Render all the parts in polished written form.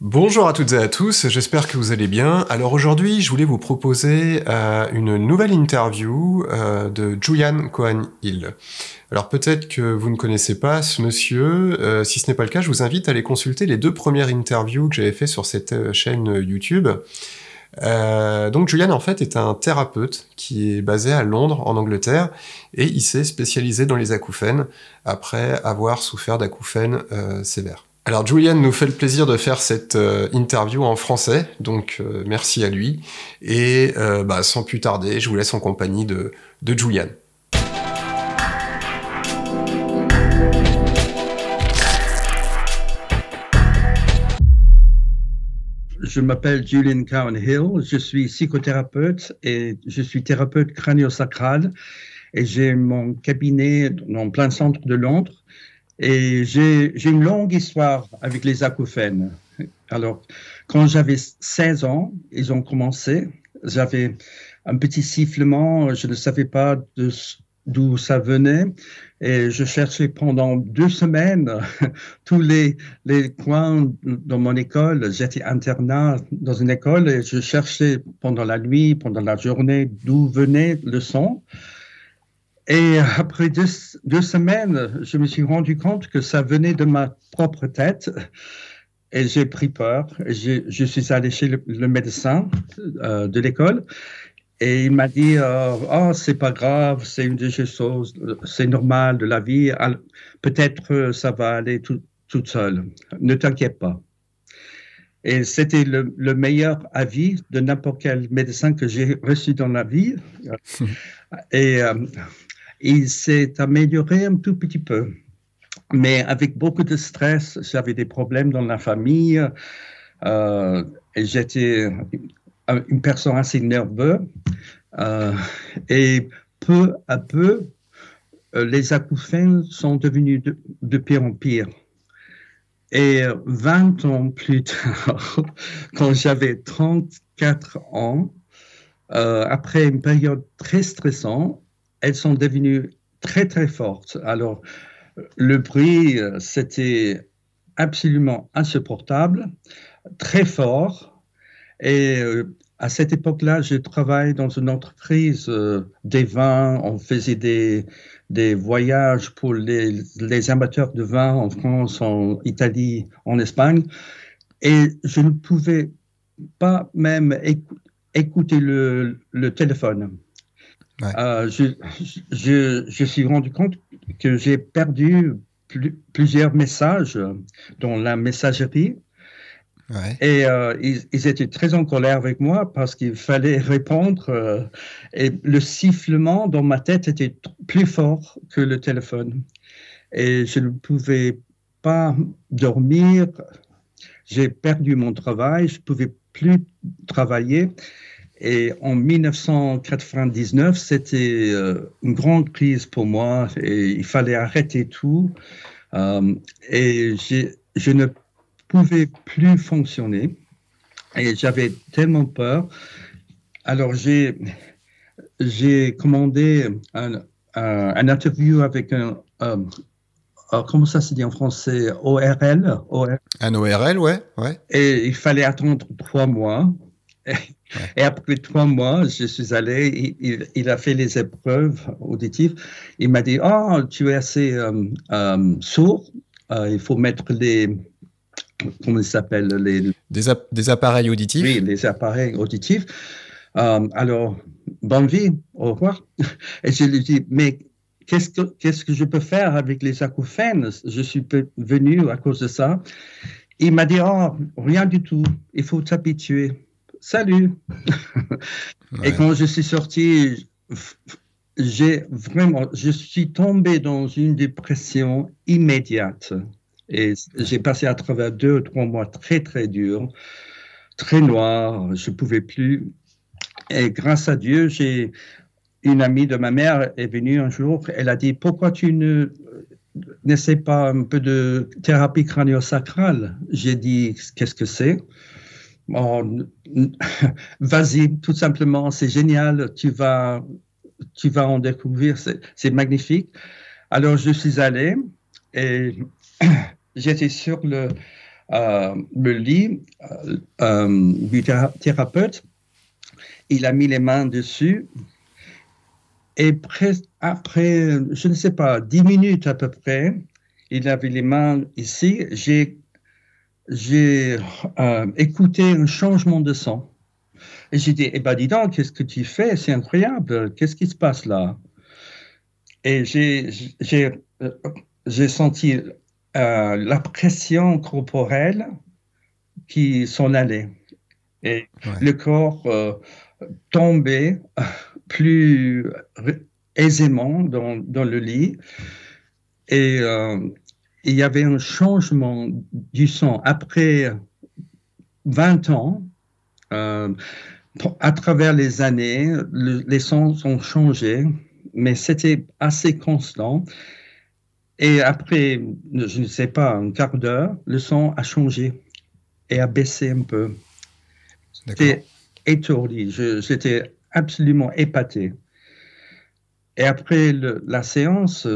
Bonjour à toutes et à tous, j'espère que vous allez bien. Alors aujourd'hui, je voulais vous proposer une nouvelle interview de Julian Cohen-Hill. Alors peut-être que vous ne connaissez pas ce monsieur, si ce n'est pas le cas, je vous invite à aller consulter les 2 premières interviews que j'avais fait sur cette chaîne YouTube. Donc Julian en fait est un thérapeute qui est basé à Londres en Angleterre et il s'est spécialisé dans les acouphènes après avoir souffert d'acouphènes sévères. Alors Julian nous fait le plaisir de faire cette interview en français, donc merci à lui. Et sans plus tarder, je vous laisse en compagnie de Julian. Je m'appelle Julian Cohen-Hill, je suis psychothérapeute et je suis thérapeute crânio-sacral et j'ai mon cabinet en plein centre de Londres. Et j'ai une longue histoire avec les acouphènes. Alors, quand j'avais 16 ans, ils ont commencé. J'avais un petit sifflement, je ne savais pas d'où ça venait. Et je cherchais pendant 2 semaines tous les coins dans mon école. J'étais internat dans une école et je cherchais pendant la nuit, pendant la journée, d'où venait le son. Et après 2 semaines, je me suis rendu compte que ça venait de ma propre tête et j'ai pris peur. Je suis allé chez le médecin de l'école et il m'a dit c'est pas grave, c'est une des choses, c'est normal de la vie, peut-être ça va aller toute seule, ne t'inquiète pas. Et c'était le meilleur avis de n'importe quel médecin que j'ai reçu dans la vie. Et il s'est amélioré un tout petit peu. Mais avec beaucoup de stress, j'avais des problèmes dans la famille. Et j'étais une personne assez nerveuse. Et peu à peu, les acouphènes sont devenus de pire en pire. Et 20 ans plus tard, quand j'avais 34 ans, après une période très stressante, elles sont devenues très, très fortes. Alors, le bruit, c'était absolument insupportable, très fort. Et à cette époque-là, je travaillais dans une entreprise des vins. On faisait des voyages pour les amateurs de vin en France, en Italie, en Espagne. Et je ne pouvais pas même écouter le téléphone. Ouais. Je suis rendu compte que j'ai perdu plusieurs messages dans la messagerie. Ouais. Et ils étaient très en colère avec moi parce qu'il fallait répondre. Et le sifflement dans ma tête était plus fort que le téléphone. Et je ne pouvais pas dormir. J'ai perdu mon travail. Je ne pouvais plus travailler. Et en 1999, c'était une grande crise pour moi et il fallait arrêter tout. Et je ne pouvais plus fonctionner et j'avais tellement peur. Alors, j'ai commandé un interview avec comment ça se dit en français? ORL. Un ORL, ouais. Et il fallait attendre 3 mois. Et après 3 mois, je suis allé, il a fait les épreuves auditives. Il m'a dit, tu es assez sourd, il faut mettre comment ça s'appelle Des appareils auditifs. Oui, les appareils auditifs. Alors, bonne vie, au revoir. Et je lui dis, mais qu'est-ce que je peux faire avec les acouphènes? Je suis venu à cause de ça. Il m'a dit, rien du tout, il faut t'habituer. Salut. Ouais. Et quand je suis sorti, je suis tombé dans une dépression immédiate. Et j'ai passé à travers 2 ou 3 mois très, très durs, très noirs. Je ne pouvais plus. Et grâce à Dieu, j'ai une amie de ma mère est venue un jour. Elle a dit, pourquoi tu n'essaies pas un peu de thérapie crânio-sacrale? J'ai dit, qu'est-ce que c'est? Vas-y, tout simplement, c'est génial, tu vas en découvrir, c'est magnifique. Alors, je suis allé et j'étais sur le lit du thérapeute. Il a mis les mains dessus. Et après, je ne sais pas, 10 minutes à peu près, il avait les mains ici. J'ai écouté un changement de son. Et j'ai dit, eh ben dis donc, qu'est-ce que tu fais? C'est incroyable. Qu'est-ce qui se passe là? Et j'ai senti la pression corporelle qui s'en allait. Et le corps tombait plus aisément dans le lit. Et il y avait un changement du son. Après 20 ans, à travers les années, les sons ont changé, mais c'était assez constant. Et après, je ne sais pas, un quart d'heure, le son a changé et a baissé un peu. J'étais étourdi, j'étais absolument épaté. Et après la séance,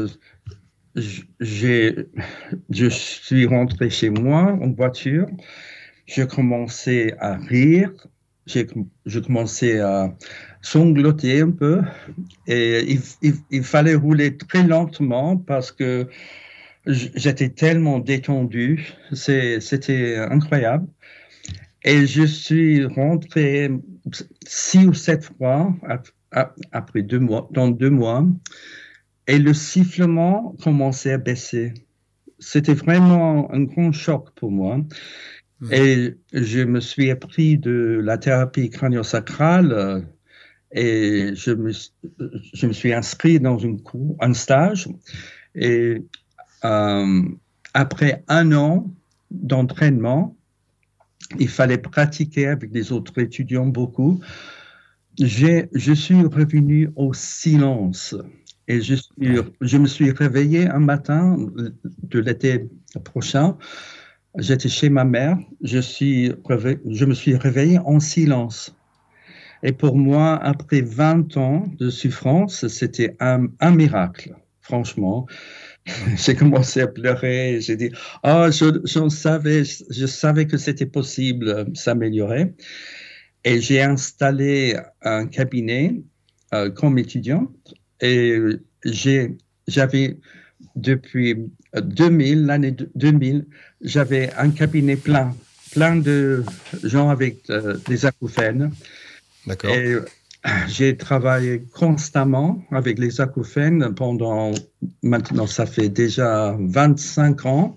je suis rentré chez moi en voiture, je commençais à rire, je commençais à sangloter un peu et il fallait rouler très lentement parce que j'étais tellement détendu, c'était incroyable. Et je suis rentré 6 ou 7 fois après 2 mois, dans 2 mois, et le sifflement commençait à baisser. C'était vraiment un grand choc pour moi. Et je me suis appris de la thérapie crânio-sacrale et je me suis inscrit dans un stage. Et après 1 an d'entraînement, il fallait pratiquer avec les autres étudiants beaucoup. Je suis revenu au silence et je me suis réveillé un matin de l'été prochain. J'étais chez ma mère, je me suis réveillé en silence. Et pour moi, après 20 ans de souffrance, c'était un miracle, franchement. J'ai commencé à pleurer, j'ai dit, je savais que c'était possible de s'améliorer. Et j'ai installé un cabinet comme étudiant et j'avais depuis 2000, l'année 2000, j'avais un cabinet plein de gens avec des acouphènes. D'accord. Et j'ai travaillé constamment avec les acouphènes maintenant ça fait déjà 25 ans.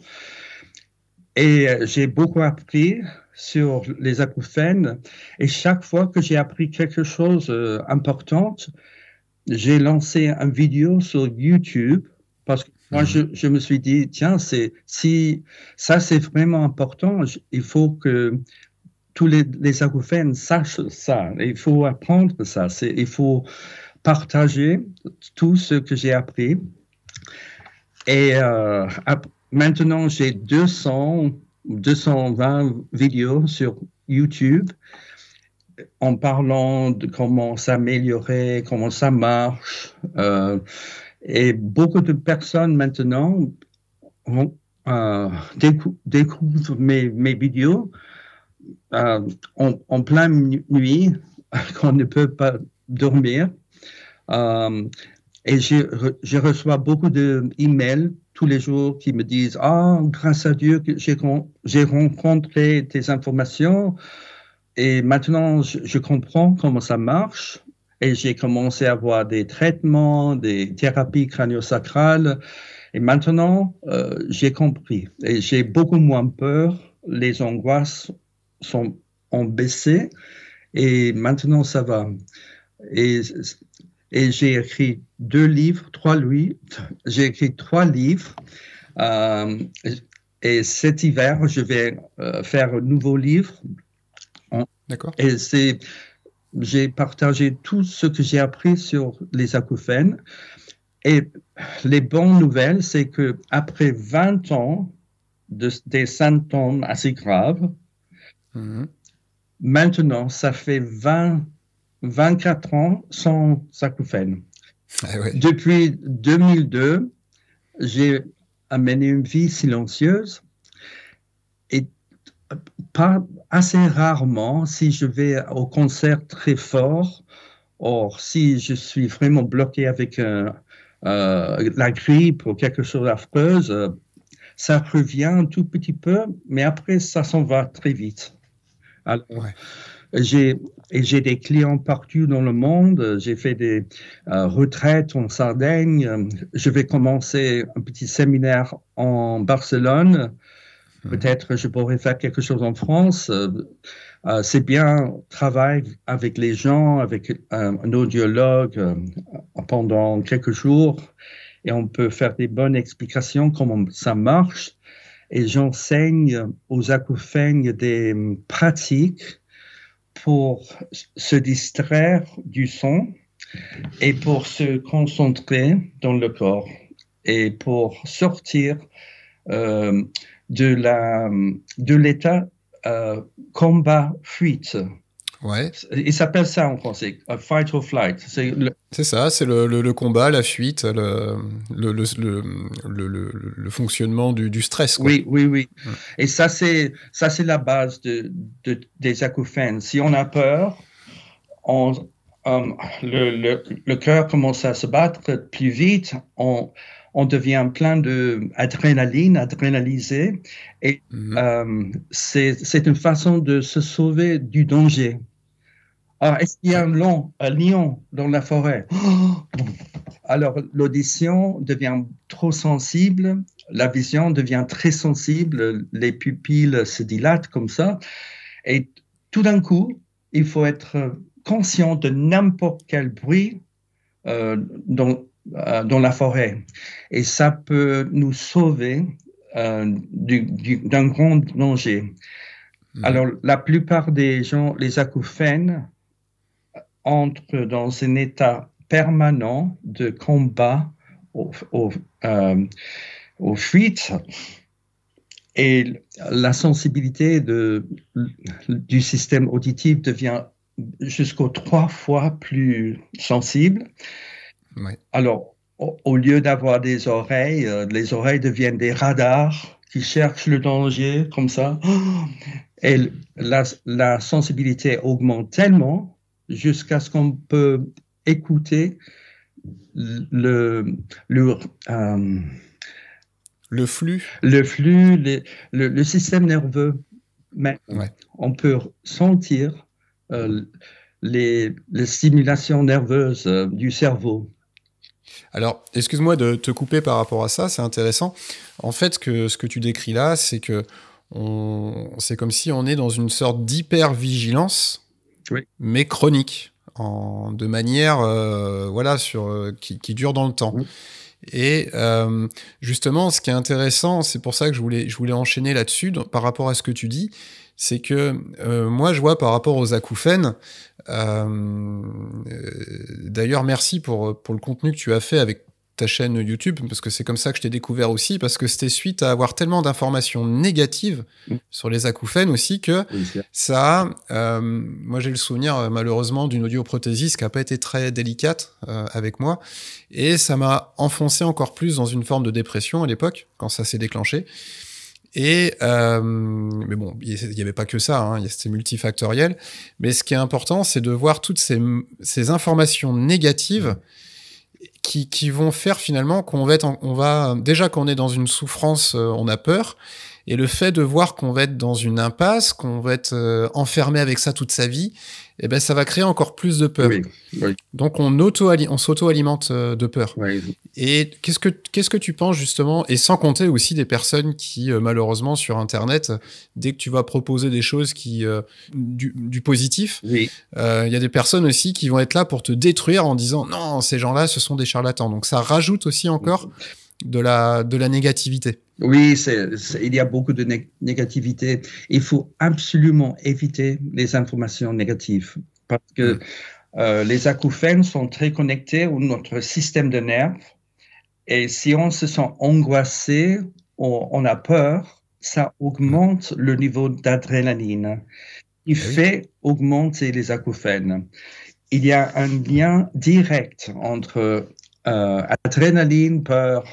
Et j'ai beaucoup appris sur les acouphènes. Et chaque fois que j'ai appris quelque chose d'important, j'ai lancé une vidéo sur YouTube parce que moi, je me suis dit, tiens, si ça c'est vraiment important, il faut que tous les acouphènes sachent ça. Il faut apprendre ça. Il faut partager tout ce que j'ai appris. Et maintenant, j'ai 220 vidéos sur YouTube en parlant de comment s'améliorer, comment ça marche. Et beaucoup de personnes maintenant découvrent mes vidéos en pleine nuit, quand on ne peut pas dormir. Et je reçois beaucoup d'emails tous les jours qui me disent « Ah, grâce à Dieu, j'ai rencontré tes informations et maintenant je comprends comment ça marche. » Et j'ai commencé à avoir des traitements, des thérapies crânio-sacrales. Et maintenant, j'ai compris. Et j'ai beaucoup moins peur. Les angoisses ont baissé. Et maintenant, ça va. Et j'ai écrit 3 livres. Et cet hiver, je vais faire un nouveau livre. D'accord. Et j'ai partagé tout ce que j'ai appris sur les acouphènes. Et les bonnes nouvelles, c'est qu'après 20 ans des symptômes assez graves, maintenant, ça fait 24 ans sans acouphènes. Ah ouais. Depuis 2002, j'ai mené une vie silencieuse. Et pas assez rarement si je vais au concert très fort. Or, si je suis vraiment bloqué avec la grippe ou quelque chose d'affreuse, ça revient un tout petit peu, mais après, ça s'en va très vite. Alors, Ouais. j'ai des clients partout dans le monde. J'ai fait des retraites en Sardaigne. Je vais commencer un petit séminaire en Barcelone. Peut-être je pourrais faire quelque chose en France. C'est bien travailler avec les gens, avec un audiologue pendant quelques jours et on peut faire des bonnes explications comment ça marche. Et j'enseigne aux acouphènes des pratiques pour se distraire du son et pour se concentrer dans le corps et pour sortir de l'état combat-fuite. Ouais. Il s'appelle ça en français, fight or flight. C'est ça, c'est le combat, la fuite, le fonctionnement du stress, quoi. Oui, oui, oui. Et ça, c'est la base des acouphènes. Si on a peur, le cœur commence à se battre plus vite, on devient plein d'adrénaline, adrénalisé, et c'est une façon de se sauver du danger. Alors, est-ce qu'il y a un lion dans la forêt? Alors, l'audition devient trop sensible, la vision devient très sensible, les pupilles se dilatent comme ça, et tout d'un coup, il faut être conscient de n'importe quel bruit dans la forêt. Et ça peut nous sauver d'un grand danger. Alors, la plupart des gens, les acouphènes, entrent dans un état permanent de combat aux fuites et la sensibilité du système auditif devient jusqu'aux 3 fois plus sensible. Ouais. Alors, au lieu d'avoir des oreilles, les oreilles deviennent des radars qui cherchent le danger comme ça. Et la sensibilité augmente tellement jusqu'à ce qu'on peut écouter le flux, le système nerveux. Mais on peut sentir les stimulations nerveuses du cerveau. Alors, excuse-moi de te couper par rapport à ça, c'est intéressant. En fait, ce que tu décris là, c'est que c'est comme si on est dans une sorte d'hyper-vigilance, mais chronique, de manière qui dure dans le temps. Oui. Et justement, ce qui est intéressant, c'est pour ça que je voulais enchaîner là-dessus, par rapport à ce que tu dis, c'est que moi, je vois par rapport aux acouphènes, d'ailleurs, merci pour le contenu que tu as fait avec ta chaîne YouTube, parce que c'est comme ça que je t'ai découvert aussi, parce que c'était suite à avoir tellement d'informations négatives sur les acouphènes aussi que ça moi j'ai le souvenir malheureusement d'une audioprothésiste qui n'a pas été très délicate avec moi, et ça m'a enfoncé encore plus dans une forme de dépression à l'époque, quand ça s'est déclenché. Et mais bon, il n'y avait pas que ça, hein, c'était multifactoriel. Mais ce qui est important, c'est de voir toutes ces informations négatives qui vont faire finalement qu'on va déjà qu'on est dans une souffrance, on a peur, et le fait de voir qu'on va être dans une impasse, qu'on va être enfermé avec ça toute sa vie, eh ben ça va créer encore plus de peur. Oui. Donc on s'auto-alimente de peur. Oui. Et qu'est-ce que tu penses justement, et sans compter aussi des personnes qui malheureusement sur Internet, dès que tu vas proposer des choses du positif, il y a des personnes aussi qui vont être là pour te détruire en disant non, ces gens-là ce sont des charlatans. Donc ça rajoute aussi encore de la négativité. Oui, il y a beaucoup de négativité. Il faut absolument éviter les informations négatives parce que les acouphènes sont très connectés à notre système de nerfs, et si on se sent angoissé ou on a peur, ça augmente le niveau d'adrénaline. Il fait augmenter les acouphènes. Il y a un lien direct entre adrénaline, peur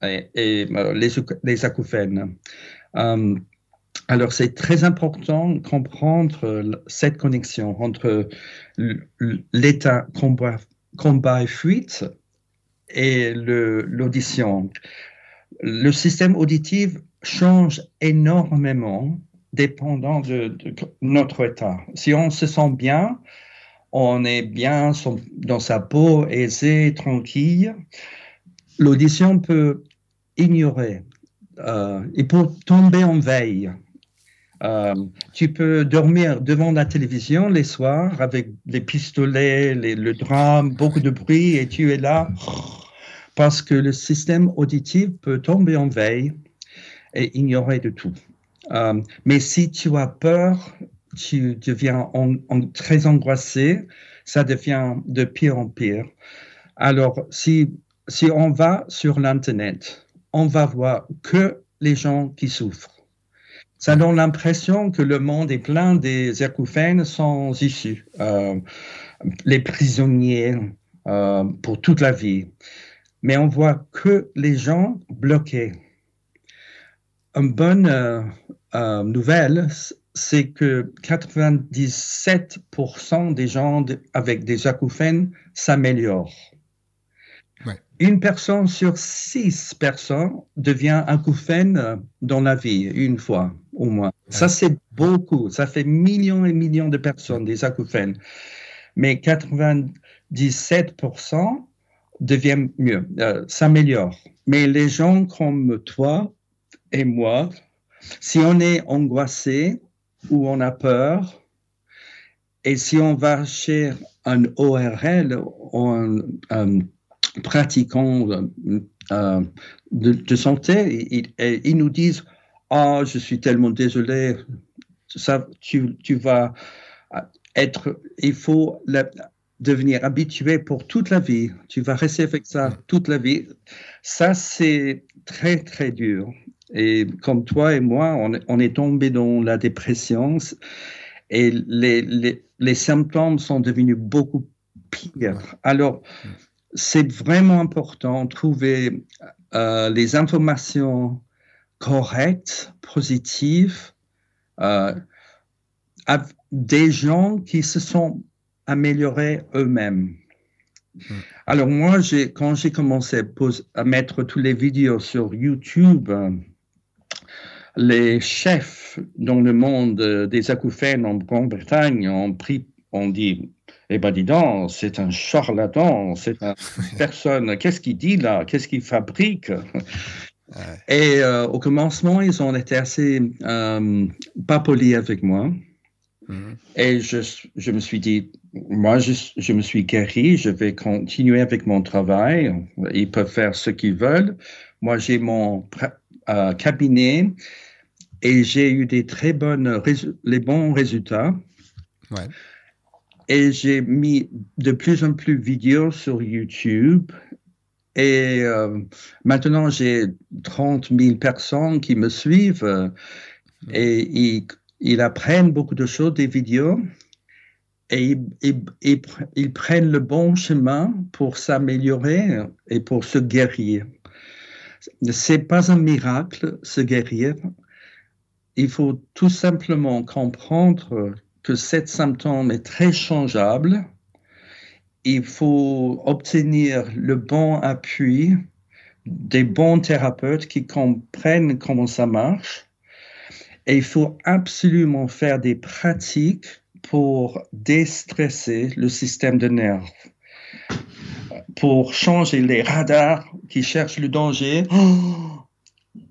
et les acouphènes. Alors, c'est très important de comprendre cette connexion entre l'état combat et fuite et l'audition. Le système auditif change énormément dépendant de notre état. Si on se sent bien, on est bien dans sa peau, aisée, tranquille, l'audition peut ignorer. Il peut tomber en veille. Tu peux dormir devant la télévision les soirs avec les pistolets, le drame, beaucoup de bruit, et tu es là parce que le système auditif peut tomber en veille et ignorer de tout. Mais si tu as peur, tu deviens très angoissé, ça devient de pire en pire. Alors, si on va sur l'Internet, on va voir que les gens qui souffrent. Ça donne l'impression que le monde est plein des acouphènes sans issue, les prisonniers pour toute la vie. Mais on voit que les gens bloqués. Une bonne nouvelle, c'est que 97% des gens avec des acouphènes s'améliorent. Ouais. Une personne sur 6 personnes devient acouphène dans la vie, une fois au moins. Ouais. Ça, c'est beaucoup. Ça fait millions et millions de personnes, des acouphènes. Mais 97% deviennent mieux, s'améliorent. Mais les gens comme toi et moi, si on est angoissé ou on a peur, et si on va chez un ORL, un pratiquant de santé, ils nous disent « Ah, je suis tellement désolé, ça, tu vas être... Il faut devenir habitué pour toute la vie. Tu vas rester avec ça toute la vie. » Ça, c'est très, très dur. Et comme toi et moi, on est tombé dans la dépression et les symptômes sont devenus beaucoup pires. Alors, c'est vraiment important de trouver les informations correctes, positives, des gens qui se sont améliorés eux-mêmes. Alors moi, quand j'ai commencé à mettre toutes les vidéos sur YouTube, les chefs dans le monde des acouphènes en Grande-Bretagne ont dit « Eh bien, dis donc, c'est un charlatan, c'est une personne, qu'est-ce qu'il dit là, qu'est-ce qu'il fabrique ?» Et au commencement, ils ont été assez pas polis avec moi. Et je me suis dit, moi, je me suis guéri, je vais continuer avec mon travail. Ils peuvent faire ce qu'ils veulent. Moi, j'ai mon cabinet et j'ai eu les bons résultats. Ouais. Et j'ai mis de plus en plus de vidéos sur YouTube. Et maintenant, j'ai 30 000 personnes qui me suivent et ils apprennent beaucoup de choses des vidéos et ils prennent le bon chemin pour s'améliorer et pour se guérir. C'est pas un miracle, se guérir. Il faut tout simplement comprendre que cet symptôme est très changeable. Il faut obtenir le bon appui des bons thérapeutes qui comprennent comment ça marche. Et il faut absolument faire des pratiques pour déstresser le système de nerfs, pour changer les radars qui cherchent le danger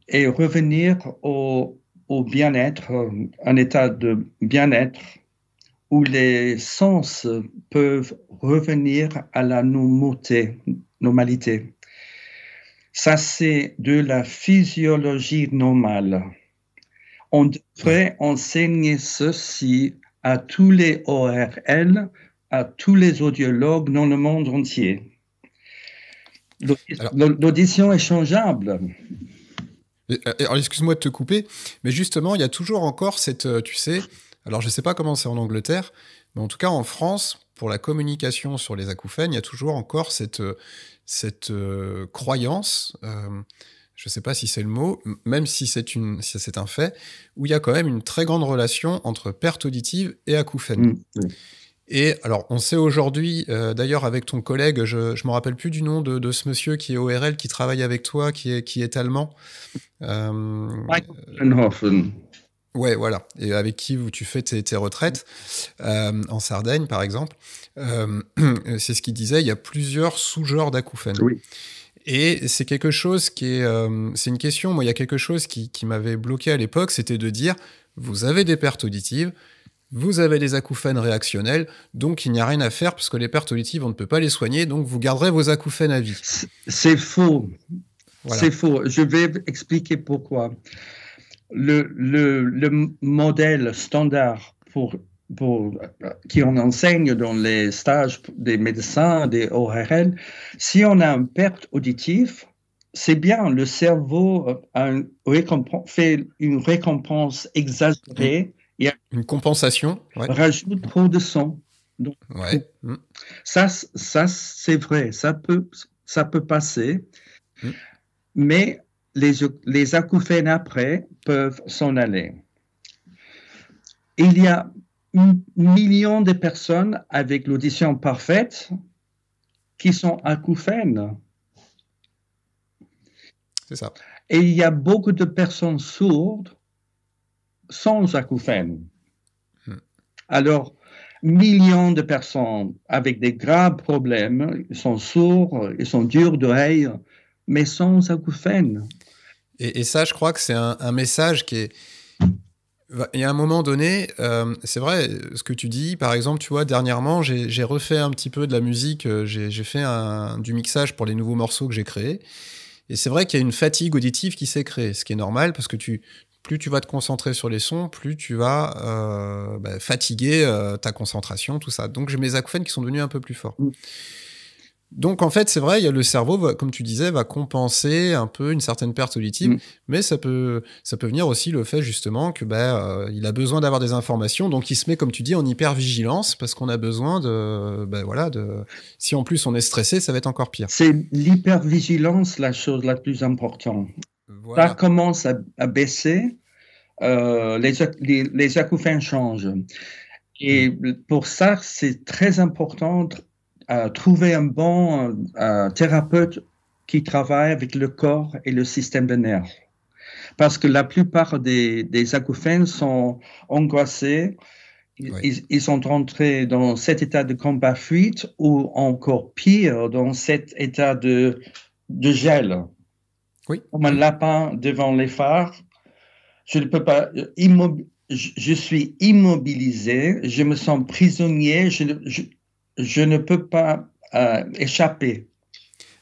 et revenir au bien-être, un état de bien-être où les sens peuvent revenir à la normalité. Ça, c'est de la physiologie normale. On devrait enseigner ceci à tous les ORL, à tous les audiologues dans le monde entier. L'audition est changeable. Alors, excuse-moi de te couper, mais justement, il y a toujours encore cette, tu sais, alors je ne sais pas comment c'est en Angleterre, mais en tout cas en France, pour la communication sur les acouphènes, il y a toujours encore cette croyance je ne sais pas si c'est le mot, même si c'est un fait, où il y a quand même une très grande relation entre perte auditive et acouphènes. Oui. Et alors, on sait aujourd'hui, d'ailleurs avec ton collègue, je ne me rappelle plus du nom de ce monsieur qui est ORL, qui travaille avec toi, qui est allemand. Michael. Ouais, voilà. Et avec qui tu fais tes retraites, en Sardaigne, par exemple. C'est ce qu'il disait, il y a plusieurs sous-genres d'acouphènes. Oui. Et c'est quelque chose c'est une question, moi, il y a quelque chose qui m'avait bloqué à l'époque, c'était de dire, vous avez des pertes auditives, vous avez des acouphènes réactionnels, donc il n'y a rien à faire, parce que les pertes auditives, on ne peut pas les soigner, donc vous garderez vos acouphènes à vie. C'est faux. Voilà. C'est faux. Je vais expliquer pourquoi. Le modèle standard qui on enseigne dans les stages des médecins, des ORL, si on a une perte auditive, c'est bien, le cerveau fait une récompense exagérée et une compensation, ouais. Rajoute trop de son. Donc, ouais. Ça c'est vrai, ça peut passer, mais les acouphènes après peuvent s'en aller. Il y a millions de personnes avec l'audition parfaite qui sont acouphènes. C'est ça. Et il y a beaucoup de personnes sourdes sans acouphènes. Alors, millions de personnes avec des graves problèmes, ils sont sourds, ils sont durs d'oreille, mais sans acouphènes. Et ça, je crois que c'est un message qui est... Il y a un moment donné, c'est vrai, ce que tu dis, par exemple, tu vois, dernièrement, j'ai refait un petit peu de la musique, j'ai fait du mixage pour les nouveaux morceaux que j'ai créés, et c'est vrai qu'il y a une fatigue auditive qui s'est créée, ce qui est normal, parce que plus tu vas te concentrer sur les sons, plus tu vas fatiguer ta concentration, tout ça. Donc j'ai mes acouphènes qui sont devenus un peu plus forts. Donc en fait, c'est vrai, il y a le cerveau, comme tu disais, va compenser un peu une certaine perte auditive, mais ça peut venir aussi le fait justement que il a besoin d'avoir des informations, donc il se met, comme tu dis, en hypervigilance parce qu'on a besoin si en plus on est stressé, ça va être encore pire. C'est l'hypervigilance la chose la plus importante. Voilà. Ça commence à baisser, les acouphènes changent. Et pour ça, c'est très important trouver un bon thérapeute qui travaille avec le corps et le système de nerfs. Parce que la plupart des acouphènes sont angoissés, ils sont rentrés dans cet état de combat-fuite ou encore pire, dans cet état de gel. Oui. Comme un lapin devant les phares, je ne peux pas... je suis immobilisé, je me sens prisonnier, je ne peux pas échapper.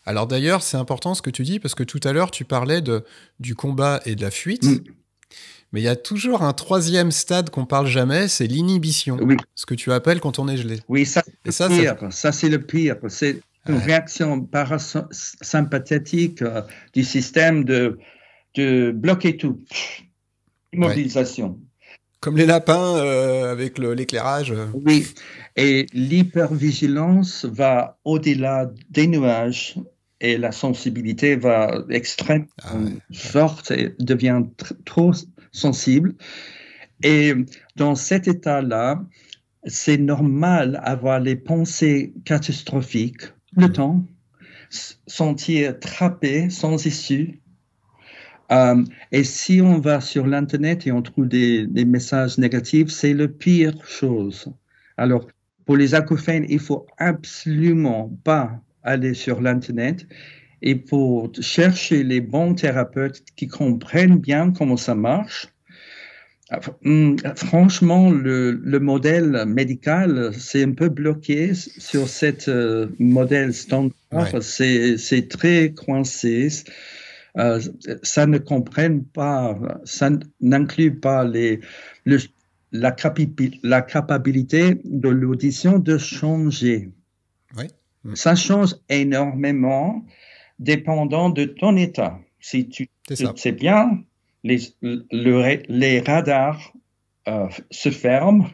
Alors d'ailleurs, c'est important ce que tu dis, parce que tout à l'heure, tu parlais du combat et de la fuite, mais il y a toujours un troisième stade qu'on parle jamais, c'est l'inhibition, ce que tu appelles quand on est gelé. Oui, ça c'est le pire. Ça, c'est le pire. C'est une réaction parasympathique du système de bloquer tout. Immobilisation. Ouais. Comme les lapins avec l'éclairage. Oui, et l'hypervigilance va au-delà des nuages et la sensibilité va extrêmement forte et devient trop sensible. Et dans cet état-là, c'est normal d'avoir les pensées catastrophiques le temps, sentir trappé sans issue. Et si on va sur l'Internet et on trouve des messages négatifs, c'est la pire chose. Alors, pour les acouphènes, il faut absolument pas aller sur l'Internet. Et pour chercher les bons thérapeutes qui comprennent bien comment ça marche, franchement, le modèle médical, c'est un peu bloqué sur ce modèle standard. Ouais. C'est très coincé. Ça ne comprenne pas, ça n'inclut pas la capacité de l'audition de changer. Oui. Ça change énormément dépendant de ton état. Si tu sais bien, les radars se ferment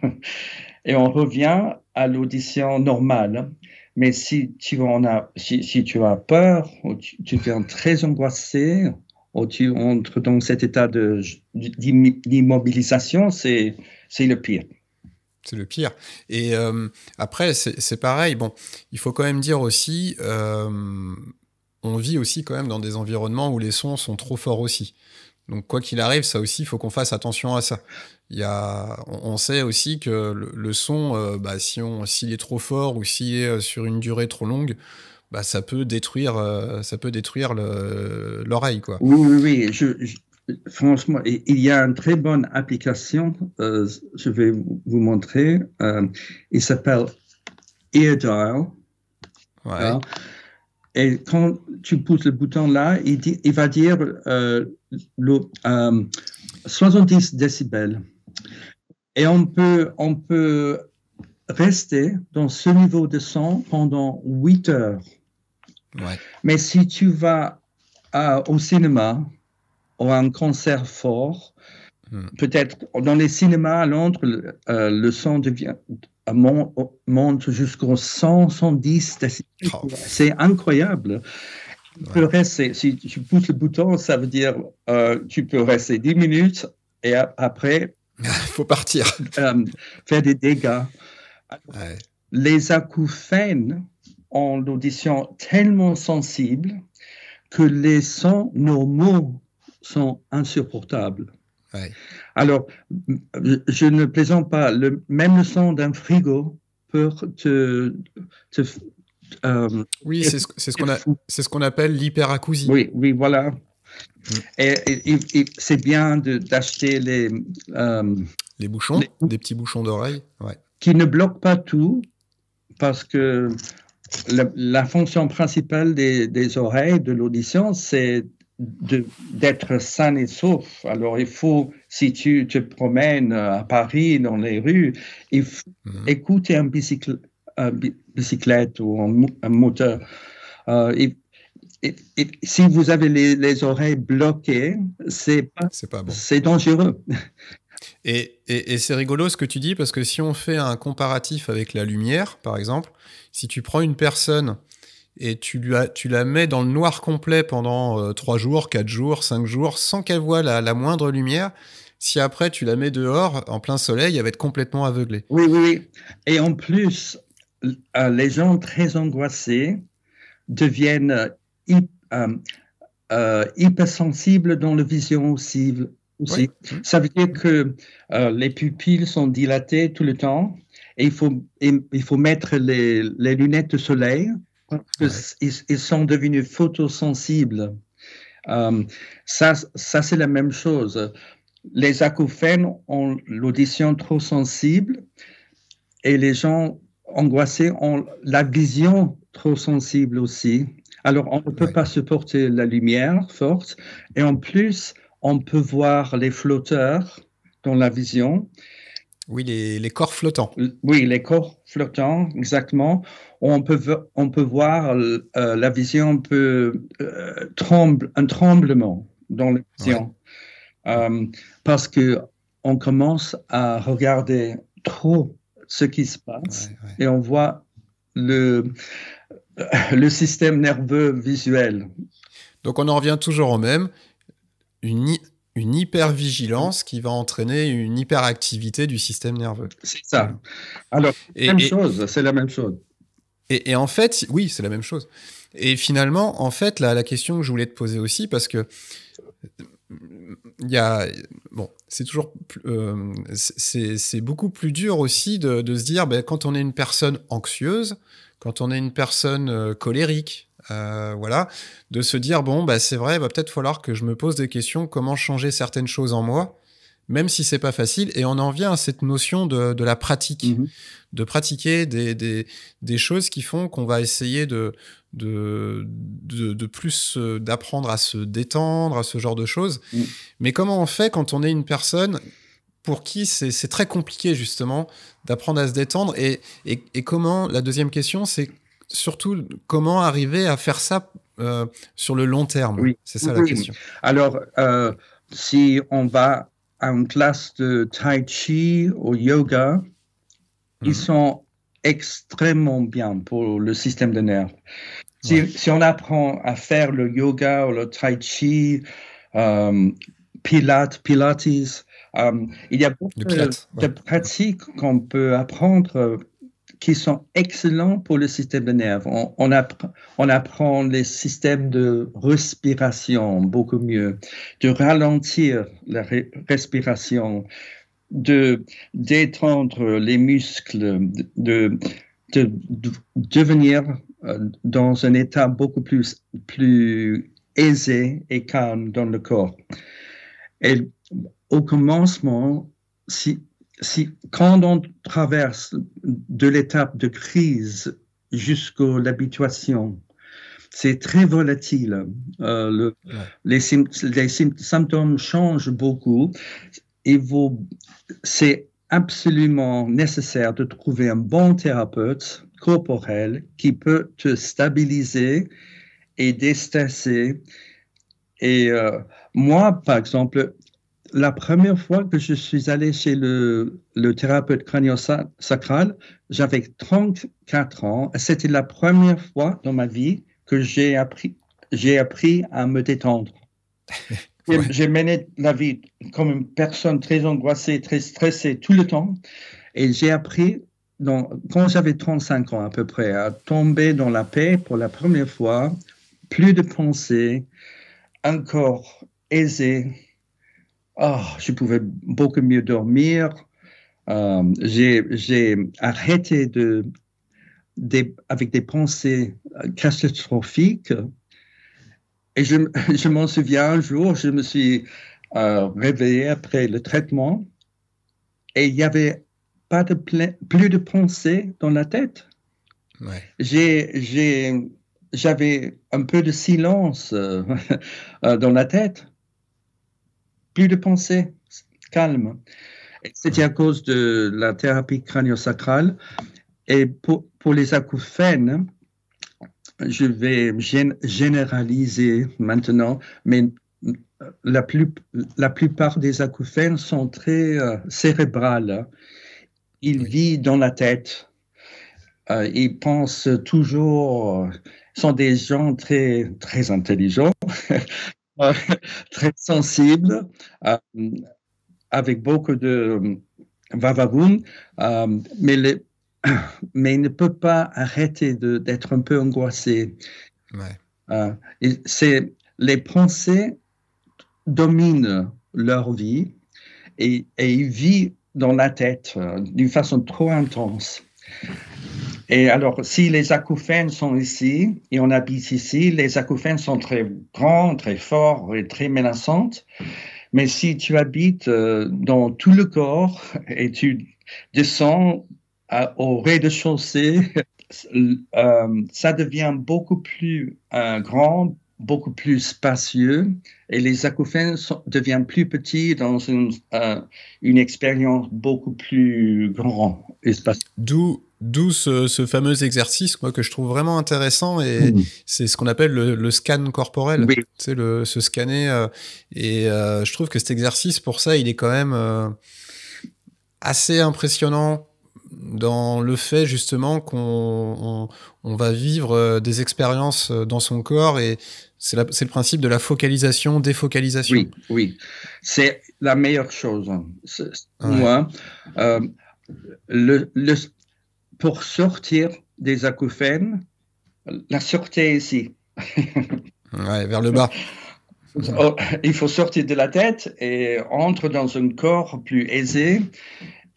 et on revient à l'audition normale. Mais si tu as peur ou tu deviens très angoissé, où tu entres dans cet état d'immobilisation, c'est le pire. C'est le pire. Et après, c'est pareil. Bon, il faut quand même dire aussi, on vit aussi quand même dans des environnements où les sons sont trop forts aussi. Donc, quoi qu'il arrive, ça aussi, il faut qu'on fasse attention à ça. On sait aussi que le son, s'il est trop fort ou s'il est sur une durée trop longue, ça peut détruire l'oreille, quoi. Oui. Franchement, il y a une très bonne application. Je vais vous montrer. Il s'appelle AirDial. Ouais. Alors, et quand tu pousses le bouton là, il va dire 70 décibels. Et on peut rester dans ce niveau de son pendant 8 heures. Ouais. Mais si tu vas au cinéma ou à un concert fort, peut-être dans les cinémas à Londres, le son monte jusqu'aux 110 décibels. Oh. C'est incroyable. Tu peux rester, si tu pousses le bouton, ça veut dire tu peux rester 10 minutes et après il faut partir. Faire des dégâts. Ouais. Les acouphènes ont l'audition tellement sensible que les sons normaux sont insupportables. Ouais. Alors, je ne plaisante pas, même le son d'un frigo peut oui, c'est ce qu'on appelle l'hyperacousie. Oui, voilà. Et c'est bien d'acheter les bouchons, des petits bouchons d'oreille, ouais. Qui ne bloquent pas tout, parce que la fonction principale des oreilles, de l'audition, c'est d'être sain et sauf. Alors, il faut, si tu te promènes à Paris, dans les rues, il faut écouter une bicyclette ou un moteur. Et si vous avez les oreilles bloquées, c'est pas bon. C'est dangereux. Et c'est rigolo ce que tu dis, parce que si on fait un comparatif avec la lumière, par exemple, si tu prends une personne et tu la mets dans le noir complet pendant 3 jours, 4 jours, 5 jours, sans qu'elle voie la moindre lumière, si après tu la mets dehors, en plein soleil, elle va être complètement aveuglée. Oui. Et en plus, les gens très angoissés deviennent hypersensibles dans la vision aussi. Oui. Ça veut dire que les pupilles sont dilatées tout le temps et il faut mettre les lunettes de soleil parce qu'ils sont devenus photosensibles. Ça c'est la même chose. Les acouphènes ont l'audition trop sensible et les gens angoissés ont la vision trop sensible aussi. Alors, on ne peut pas supporter la lumière forte et en plus, on peut voir les flotteurs dans la vision. Oui, les corps flottants. Oui, les corps flottants, exactement. On peut voir la vision, un tremblement dans la vision. Ouais. Parce qu'on commence à regarder trop ce qui se passe et on voit le système nerveux visuel. Donc, on en revient toujours au même. Une hypervigilance qui va entraîner une hyperactivité du système nerveux. C'est ça. Alors, c'est la même chose. Et en fait, oui, c'est la même chose. Et finalement, en fait, la question que je voulais te poser aussi, parce que c'est toujours, c'est beaucoup plus dur aussi de se dire, quand on est une personne anxieuse, quand on est une personne colérique, de se dire c'est vrai, il va peut-être falloir que je me pose des questions, comment changer certaines choses en moi, même si c'est pas facile. Et on en vient à cette notion de la pratique, de pratiquer des choses qui font qu'on va essayer de plus d'apprendre à se détendre, à ce genre de choses. Mais comment on fait quand on est une personne pour qui c'est très compliqué justement d'apprendre à se détendre, et comment, la deuxième question, c'est surtout comment arriver à faire ça sur le long terme. Oui. C'est ça la question. Alors, si on va à une classe de tai chi ou yoga, ils sont extrêmement bien pour le système de nerfs. Si on apprend à faire le yoga ou le tai chi Pilates. Il y a beaucoup de pratiques qu'on peut apprendre qui sont excellents pour le système de nerfs. On apprend les systèmes de respiration beaucoup mieux, de ralentir la respiration, de détendre les muscles, de devenir dans un état beaucoup plus aisé et calme dans le corps. Et au commencement, quand on traverse de l'étape de crise jusqu'à l'habituation, c'est très volatile. Les symptômes changent beaucoup. C'est absolument nécessaire de trouver un bon thérapeute corporel qui peut te stabiliser et déstresser. Et moi, par exemple, la première fois que je suis allé chez le thérapeute crânio-sacral, j'avais 34 ans. C'était la première fois dans ma vie que j'ai appris à me détendre. Ouais. J'ai mené la vie comme une personne très angoissée, très stressée tout le temps. Et j'ai appris, quand j'avais 35 ans à peu près, à tomber dans la paix pour la première fois. Plus de pensées, un corps aisé. Oh, je pouvais beaucoup mieux dormir. J'ai arrêté avec des pensées catastrophiques. Et je m'en souviens, un jour, je me suis réveillé après le traitement et il n'y avait plus de pensées dans la tête. Ouais. J'avais un peu de silence dans la tête. Plus de pensées, calme. C'était à cause de la thérapie crânio-sacrale. Et pour les acouphènes, je vais généraliser maintenant, mais la plupart des acouphènes sont très cérébrales. Ils vivent dans la tête. Ils pensent toujours, sont des gens très, très intelligents, très sensibles, avec beaucoup de vavavoum, mais il ne peut pas arrêter d'être un peu angoissé. Ouais. Les pensées dominent leur vie et ils vivent dans la tête d'une façon trop intense. Et alors, si les acouphènes sont ici et on habite ici, les acouphènes sont très grands, très forts et très menaçants. Mais si tu habites dans tout le corps et tu descends au rez-de-chaussée, ça devient beaucoup plus grand, beaucoup plus spacieux et les acouphènes deviennent plus petits dans une expérience beaucoup plus grande et spacieuse. D'où ce fameux exercice moi, que je trouve vraiment intéressant et c'est ce qu'on appelle le scan corporel. Oui. Tu sais, se scanner. Je trouve que cet exercice, pour ça, il est quand même assez impressionnant dans le fait justement qu'on va vivre des expériences dans son corps et c'est le principe de la focalisation, défocalisation. Oui, oui. C'est la meilleure chose. Moi, pour sortir des acouphènes, la sortie est ici. Ouais, vers le bas. Il faut sortir de la tête et entrer dans un corps plus aisé.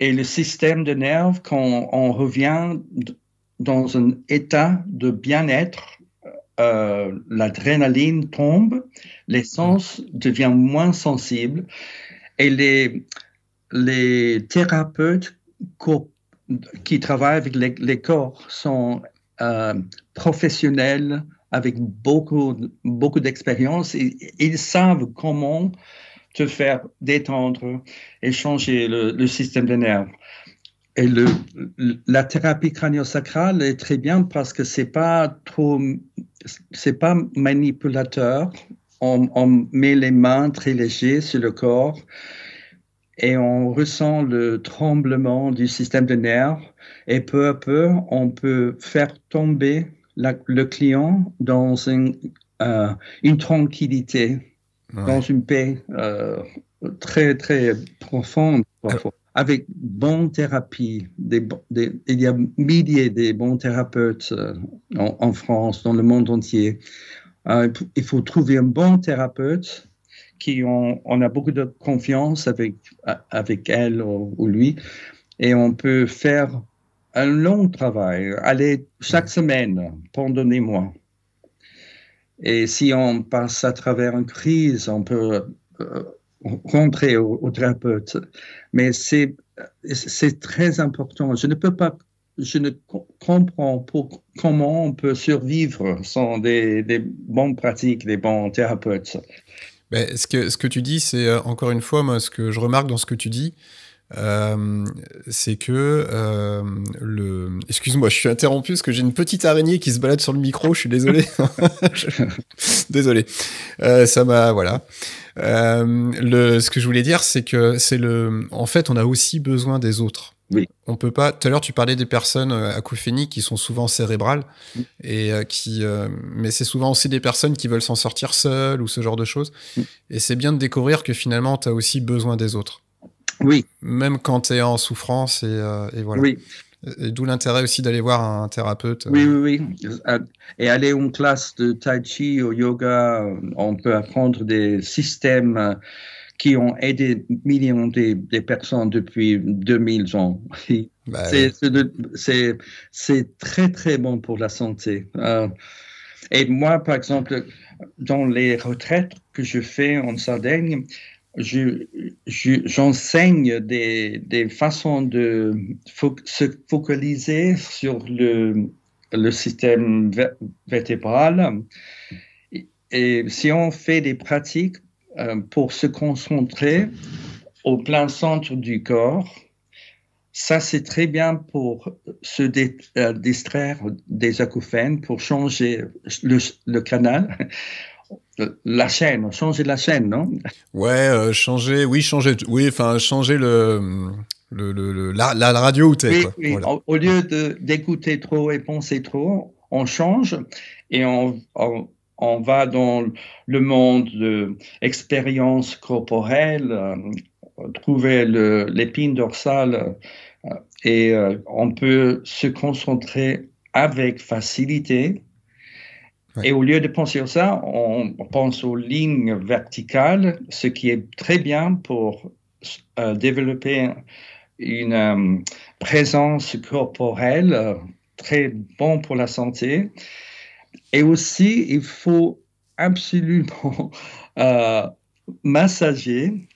Et le système de nerfs, quand on revient dans un état de bien-être, l'adrénaline tombe, les sens deviennent moins sensibles et les thérapeutes qui travaillent avec les corps sont professionnels avec beaucoup d'expérience et ils savent comment te faire détendre et changer le système de nerfs. Et la thérapie crânio-sacrale est très bien parce que c'est pas manipulateur. On met les mains très légers sur le corps et on ressent le tremblement du système de nerfs et peu à peu, on peut faire tomber le client dans une tranquillité. dans une paix très, très profonde, parfois. Avec bonne thérapie, il y a milliers de bons thérapeutes en France, dans le monde entier. Il faut trouver un bon thérapeute on a beaucoup de confiance avec elle ou lui, et on peut faire un long travail, aller chaque semaine pendant des mois. Et si on passe à travers une crise, on peut rentrer au thérapeute. Mais c'est très important. Je ne comprends pas comment on peut survivre sans des bonnes pratiques, des bons thérapeutes. Ben, ce que tu dis, c'est encore une fois, moi, ce que je remarque dans ce que tu dis, c'est que excuse-moi, je suis interrompu parce que j'ai une petite araignée qui se balade sur le micro. Je suis désolé. Désolé. Ça m'a voilà. Ce que je voulais dire, c'est que en fait, on a aussi besoin des autres. Oui. On peut pas. Tout à l'heure, tu parlais des personnes acouphéniques qui sont souvent cérébrales et mais c'est souvent aussi des personnes qui veulent s'en sortir seules ou ce genre de choses. Et c'est bien de découvrir que finalement, tu as aussi besoin des autres. Oui. Même quand tu es en souffrance et voilà. Oui. Et d'où l'intérêt aussi d'aller voir un thérapeute. Oui. Et aller en classe de tai chi ou yoga, on peut apprendre des systèmes qui ont aidé millions de personnes depuis 2000 ans. Bah, c'est très, très bon pour la santé. Et moi, par exemple, dans les retraites que je fais en Sardaigne, j'enseigne des façons de se focaliser sur le système vertébral. Et si on fait des pratiques pour se concentrer au plein centre du corps, ça c'est très bien pour se distraire des acouphènes, pour changer le canal. Changer la chaîne, non? Ouais, changer la radio où t'es. Oui. Voilà. Au lieu d'écouter trop et penser trop, on change et on va dans le monde de l'expérience corporelle, trouver l'épine dorsale et on peut se concentrer avec facilité. Ouais. Et au lieu de penser à ça, on pense aux lignes verticales, ce qui est très bien pour développer une présence corporelle, très bon pour la santé. Et aussi, il faut absolument massager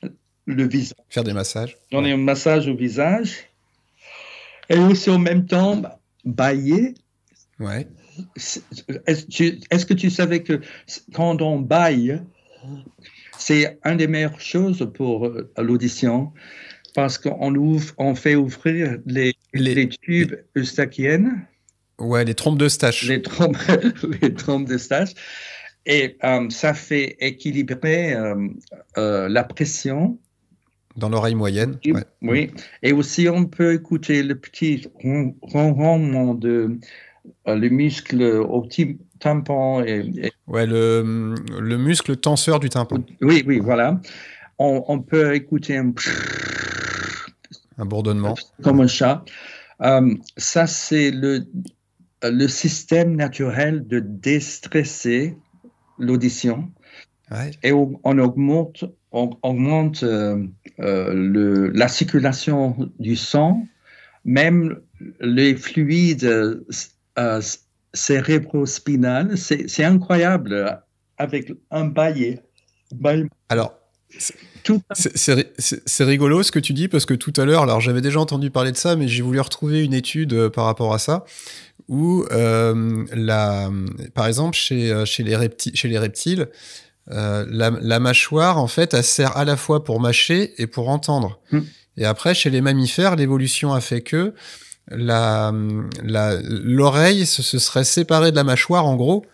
le visage. Faire des massages. Donner un massage au visage. Et aussi, en même temps, bailler. Ouais. Est-ce que tu savais que quand on baille, c'est une des meilleures choses pour l'audition parce qu'on fait ouvrir les tubes eustachiennes. Ouais, les trompes d'Eustache. Les trompes d'Eustache. Et ça fait équilibrer la pression. Dans l'oreille moyenne. Ouais. Oui. Et aussi, on peut écouter le petit ronronnement le muscle au petit tympan. Ouais, le muscle tenseur du tympan. Oui, voilà. On peut écouter un bourdonnement. Comme un chat. Ça, c'est le système naturel de déstresser l'audition. Ouais. Et on augmente la circulation du sang, même les fluides cérébrospinal, c'est incroyable avec un baillet. Alors, c'est rigolo ce que tu dis parce que tout à l'heure, alors j'avais déjà entendu parler de ça, mais j'ai voulu retrouver une étude par rapport à ça où, par exemple, chez les reptiles, la mâchoire, en fait, elle sert à la fois pour mâcher et pour entendre. Et après, chez les mammifères, l'évolution a fait que l'oreille se serait séparée de la mâchoire, en gros.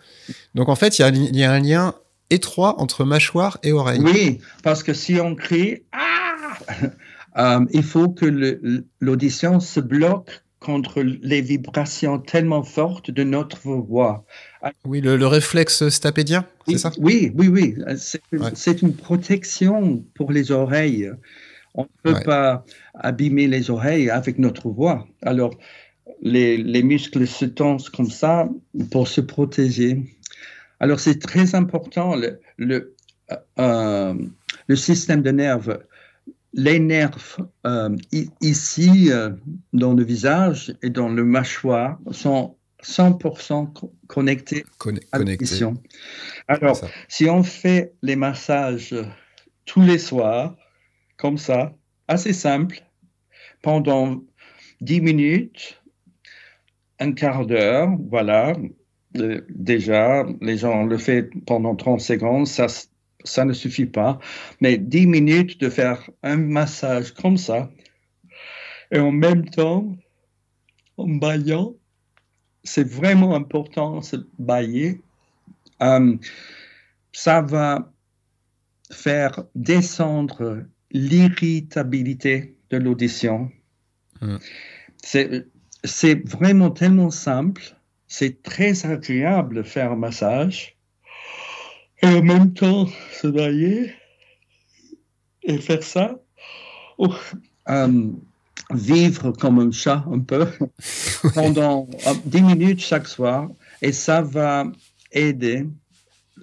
Donc, en fait, il y a un lien étroit entre mâchoire et oreille. Oui, parce que si on crie « Ah !» il faut que l'audition se bloque contre les vibrations tellement fortes de notre voix. Oui, le réflexe stapédien, c'est ça? Oui. C'est une protection pour les oreilles. On ne peut pas abîmer les oreilles avec notre voix. Alors, les muscles se tensent comme ça pour se protéger. Alors, c'est très important, le système de nerfs. Les nerfs ici, dans le visage et dans le mâchoire, sont 100% connectés à l'audition. Alors, si on fait les massages tous les soirs, comme ça, assez simple, pendant 10 minutes, un quart d'heure, voilà, déjà, les gens le font pendant 30 secondes, ça ne suffit pas, mais 10 minutes de faire un massage comme ça, et en même temps, en baillant, c'est vraiment important, se bailler. Ça va faire descendre l'irritabilité de l'audition. C'est vraiment tellement simple, c'est très agréable de faire un massage et en même temps se bailler et faire ça. Vivre comme un chat un peu pendant 10 minutes chaque soir et ça va aider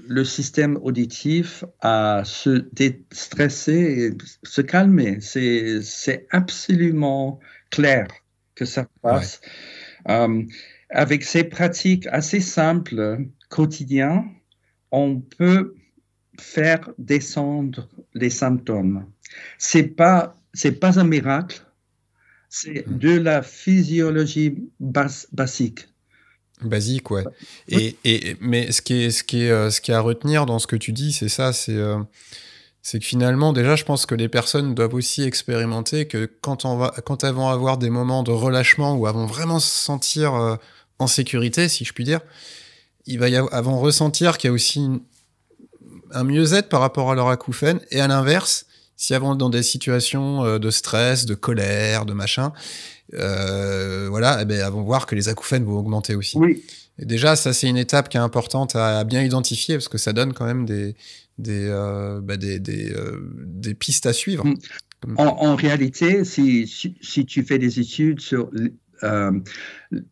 le système auditif à se déstresser et se calmer. C'est absolument clair que ça passe. Avec ces pratiques assez simples, quotidiennes, on peut faire descendre les symptômes. C'est pas un miracle, c'est de la physiologie basique. Basique, ouais. Mais ce qui est à retenir dans ce que tu dis, c'est ça, c'est que finalement, déjà, je pense que les personnes doivent aussi expérimenter que quand elles vont avoir des moments de relâchement où elles vont vraiment se sentir en sécurité, si je puis dire, elles vont ressentir qu'il y a aussi un mieux-être par rapport à leur acouphène, et à l'inverse, si elles vont dans des situations de stress, de colère, de machin, voilà, elles vont voir que les acouphènes vont augmenter aussi. Oui. Et déjà, ça, c'est une étape qui est importante à bien identifier, parce que ça donne quand même des pistes à suivre. En réalité, si tu fais des études sur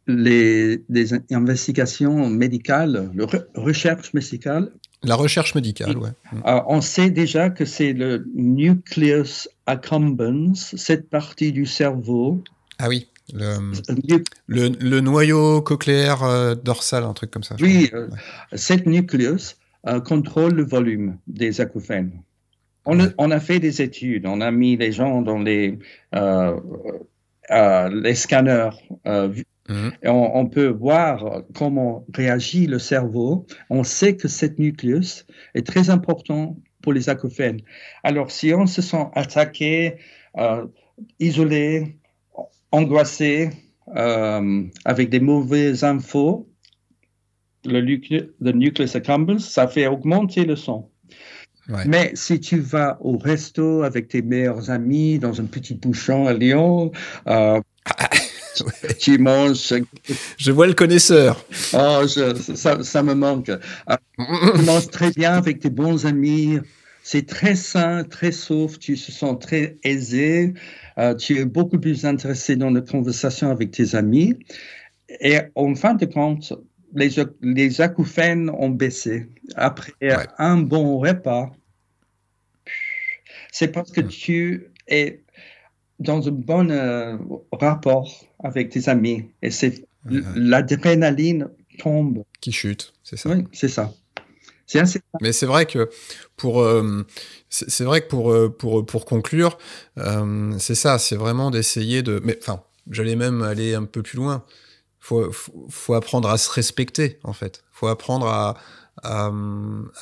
des investigations médicales, recherche médicale. La recherche médicale, ouais. On sait déjà que c'est le nucleus accumbens, cette partie du cerveau. Ah oui, le noyau cochléaire dorsal, un truc comme ça. Oui, cette nucleus contrôle le volume des acouphènes. On a fait des études, on a mis les gens dans les scanners. Et on peut voir comment réagit le cerveau. On sait que cette nucléus est très important pour les acouphènes. Alors, si on se sent attaqué, isolé, angoissé, avec des mauvaises infos, le nucleus accumbens, ça fait augmenter le son. Ouais. Mais si tu vas au resto avec tes meilleurs amis dans un petit bouchon à Lyon, tu manges. Je vois le connaisseur. Oh, ça me manque. Tu manges très bien avec tes bons amis. C'est très sain, très sauf. Tu te sens très aisé. Tu es beaucoup plus intéressé dans la conversation avec tes amis. Et en fin de compte, les acouphènes ont baissé. Après un bon repas, c'est parce que tu es dans un bon rapport avec tes amis. Et c'est l'adrénaline tombe. Qui chute, c'est ça. Oui, c'est ça. C'est assez... Mais c'est vrai que pour conclure, c'est ça, c'est vraiment d'essayer de... Mais enfin, j'allais même aller un peu plus loin. Faut apprendre à se respecter, en fait. Faut apprendre à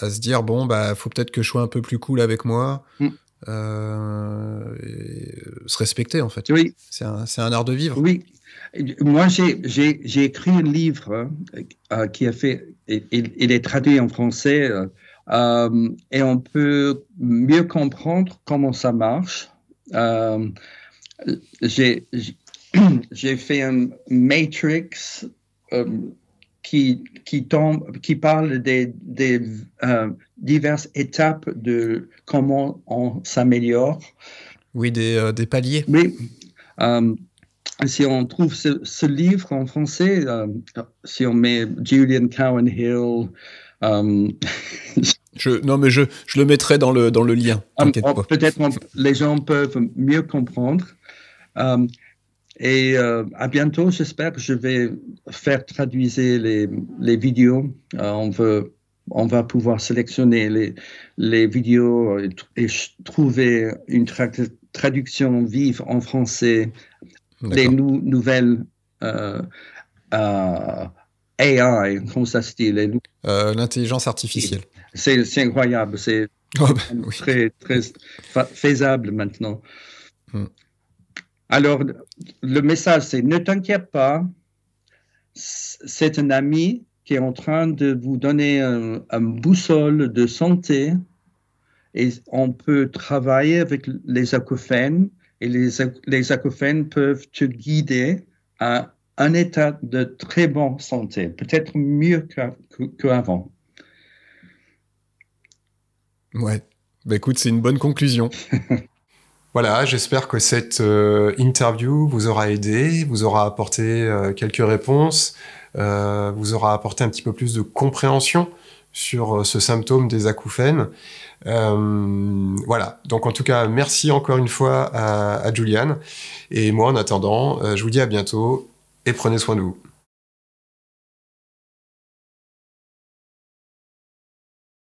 se dire, bon, faut peut-être que je sois un peu plus cool avec moi. Et se respecter, en fait. Oui. C'est un art de vivre. Oui. Moi, j'ai écrit un livre qui a fait... Il est traduit en français et on peut mieux comprendre comment ça marche. j'ai fait un matrix qui parle des diverses étapes de comment on s'améliore. Oui, des paliers. Oui. Si on trouve ce livre en français, si on met Julian Cowan Hill... Non, mais je le mettrai dans le lien. Peut-être les gens peuvent mieux comprendre. Et à bientôt, j'espère que je vais faire traduire les vidéos. On va pouvoir sélectionner les vidéos et trouver une traduction vive en français. Les nouvelles AI, comment ça se dit, l'intelligence artificielle. C'est incroyable, c'est très, très faisable maintenant. Alors, le message, c'est ne t'inquiète pas, c'est un ami qui est en train de vous donner un boussole de santé et on peut travailler avec les acouphènes et les acouphènes peuvent te guider à un état de très bonne santé, peut-être mieux qu'avant. Ouais, bah écoute, c'est une bonne conclusion. Voilà, j'espère que cette interview vous aura aidé, vous aura apporté quelques réponses, vous aura apporté un petit peu plus de compréhension sur ce symptôme des acouphènes. Voilà, donc en tout cas, merci encore une fois à Julian. Et moi, en attendant, je vous dis à bientôt et prenez soin de vous.